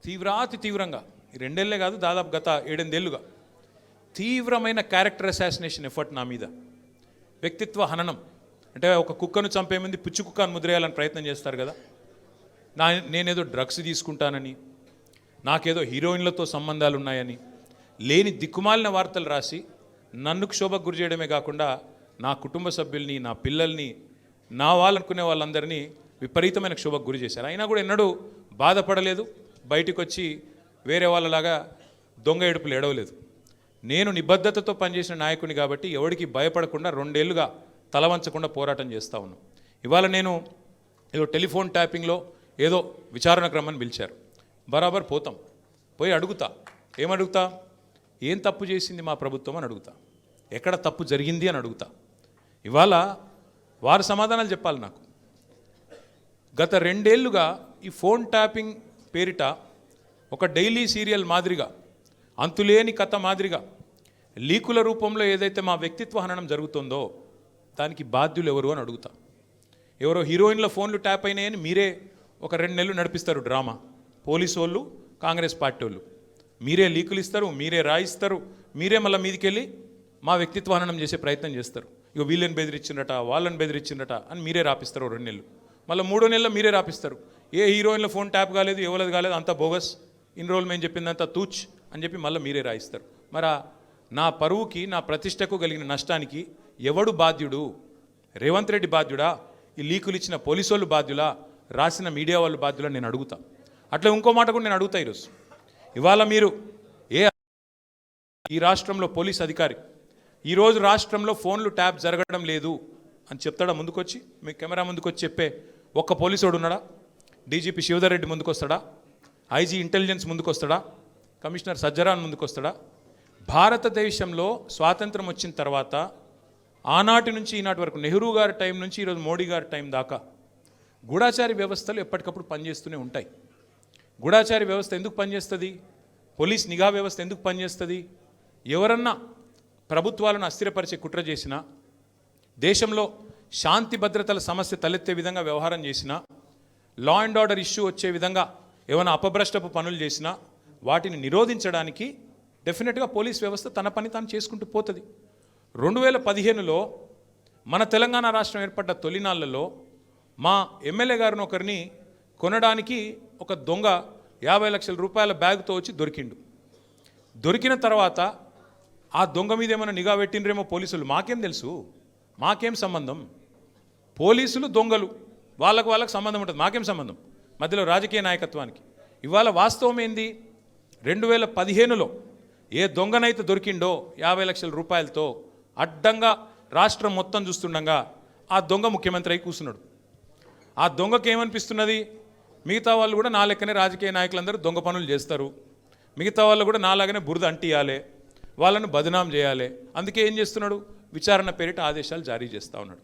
తీవ్రంగా ఈ రెండేళ్లే కాదు, దాదాపు గత 7-8 ఏళ్ళుగా తీవ్రమైన క్యారెక్టర్ అసాసినేషన్ ఎఫర్ట్ నా మీద, వ్యక్తిత్వ హననం. అంటే ఒక కుక్కను చంపే ముందు పిచ్చి కుక్కను ముద్రేయాలని ప్రయత్నం చేస్తారు కదా, నేనేదో డ్రగ్స్ తీసుకుంటానని, నాకేదో హీరోయిన్లతో సంబంధాలు ఉన్నాయని, లేని దిక్కుమాలిన వార్తలు రాసి నన్ను క్షోభకు గురి చేయడమే కాకుండా నా కుటుంబ సభ్యుల్ని, నా పిల్లల్ని, నా వాళ్ళనుకునే వాళ్ళందరినీ విపరీతమైన క్షోభకు గురి చేశారు. అయినా కూడా ఎన్నడూ బాధపడలేదు, బయటికి వచ్చి వేరే వాళ్ళలాగా దొంగ ఏడుపులు ఏడవలేదు. నేను నిబద్ధతతో పనిచేసిన నాయకుని కాబట్టి ఎవరికి భయపడకుండా 2 ఏళ్ళుగా తలవంచకుండా పోరాటం చేస్తూ ఉన్నాను. ఇవాళ నేను ఏదో టెలిఫోన్ ట్యాపింగ్లో ఏదో విచారణ క్రమాన్ని పిలిచారు, బరాబర్ పోతాం, పోయి అడుగుతా. ఏమడుగుతా? ఏం తప్పు చేసింది మా ప్రభుత్వం అని అడుగుతా, ఎక్కడ తప్పు జరిగింది అని అడుగుతా. ఇవాళ వారు సమాధానాలు చెప్పాలి నాకు. గత 2 ఏళ్ళుగా ఈ ఫోన్ ట్యాపింగ్ పేరిట ఒక డైలీ సీరియల్ మాదిరిగా, అంతులేని కథ మాదిరిగా లీకుల రూపంలో ఏదైతే మా వ్యక్తిత్వ హననం జరుగుతుందో దానికి బాధ్యులు ఎవరు అని అడుగుతా. ఎవరో హీరోయిన్ల ఫోన్లు ట్యాప్ అయినాయని మీరే ఒక 2 నెలలు నడిపిస్తారు డ్రామా. పోలీసు వాళ్ళు, కాంగ్రెస్ పార్టీ వాళ్ళు మీరే లీకులు ఇస్తారు, మీరే రాయిస్తారు, మీరే మళ్ళీ మీదికెళ్ళి మా వ్యక్తిత్వ హననం చేసే ప్రయత్నం చేస్తారు. ఇక వీళ్ళని బెదిరించిందట, వాళ్ళని బెదిరించిందట అని మీరే రాపిస్తారు 2 నెలలు. మళ్ళీ 3వ నెలలో మీరే రాపిస్తారు. ఏ హీరోయిన్ల ఫోన్ ట్యాప్ కాలేదు, ఎవరిది కాలేదు, అంతా బోగస్, ఇన్ని రోజులు మేము చెప్పిందంతా తూచ్ అని చెప్పి మళ్ళీ మీరే రాయిస్తారు. మరి నా పరువుకి, నా ప్రతిష్టకు కలిగిన నష్టానికి ఎవడు బాధ్యుడు? రేవంత్ రెడ్డి బాధ్యుడా? ఈ లీకులు ఇచ్చిన పోలీసు వాళ్ళు బాధ్యులా? రాసిన మీడియా వాళ్ళు బాధ్యులా? నేను అడుగుతా. అట్లా ఇంకో మాట కూడా నేను అడుగుతా. ఈరోజు ఇవాళ మీరు ఈ రాష్ట్రంలో పోలీస్ అధికారి ఈరోజు రాష్ట్రంలో ఫోన్లు ట్యాప్ జరగడం లేదు అని చెప్తాడా? ముందుకొచ్చి మీ కెమెరా ముందుకొచ్చి చెప్పే ఒక్క పోలీసుడు ఉన్నాడా? డీజీపీ శివధర్ రెడ్డి ముందుకు వస్తాడా? ఐజీ ఇంటెలిజెన్స్ ముందుకు వస్తాడా? కమిషనర్ సజ్జరాన్ ముందుకు వస్తాడా? భారతదేశంలో స్వాతంత్రం వచ్చిన తర్వాత ఆనాటి నుంచి ఈనాటి వరకు, నెహ్రూ గారి టైం నుంచి ఈరోజు మోడీ గారి టైం దాకా గూఢాచారి వ్యవస్థలు ఎప్పటికప్పుడు పనిచేస్తూనే ఉంటాయి. గూఢాచారి వ్యవస్థ ఎందుకు పనిచేస్తుంది? పోలీస్ నిఘా వ్యవస్థ ఎందుకు పనిచేస్తుంది? ఎవరన్నా ప్రభుత్వాలను అస్థిరపరిచే కుట్ర చేసినా, దేశంలో శాంతి భద్రతల సమస్య తలెత్తే విధంగా వ్యవహారం చేసినా, లా అండ్ ఆర్డర్ ఇష్యూ వచ్చే విధంగా ఏమైనా అపభ్రష్టపు పనులు చేసినా వాటిని నిరోధించడానికి డెఫినెట్గా పోలీస్ వ్యవస్థ తన పని తాను చేసుకుంటూ పోతుంది. 2015లో మన తెలంగాణ రాష్ట్రం ఏర్పడ్డ తొలినాళ్లలో మా ఎమ్మెల్యే గారిని ఒకరిని కొనడానికి ఒక దొంగ 50 లక్షల రూపాయల బ్యాగ్తో వచ్చి దొరికిండు. దొరికిన తర్వాత ఆ దొంగ మీద ఏమైనా నిఘా పెట్టిండ్రేమో పోలీసులు. మాకేం తెలుసు? మాకేం సంబంధం? పోలీసులు దొంగలు, వాళ్ళకు సంబంధం ఉంటుంది, మాకేం సంబంధం? మధ్యలో రాజకీయ నాయకత్వానికి. ఇవాళ వాస్తవం ఏంది? 2015లో ఏ దొంగనైతే దొరికిండో 50 లక్షల రూపాయలతో అడ్డంగా రాష్ట్రం మొత్తం చూస్తుండగా ఆ దొంగ ముఖ్యమంత్రి అయి కూర్చున్నాడు. ఆ దొంగకి ఏమనిపిస్తున్నది? మిగతా వాళ్ళు కూడా నా లెక్కనే రాజకీయ నాయకులందరూ దొంగ పనులు చేస్తారు, మిగతా వాళ్ళు కూడా నాలాగనే బురద అంటియాలి, వాళ్ళను బదనాం చేయాలి. అందుకే ఏం చేస్తున్నాడు? విచారణ పేరిట ఆదేశాలు జారీ చేస్తూ ఉన్నాడు.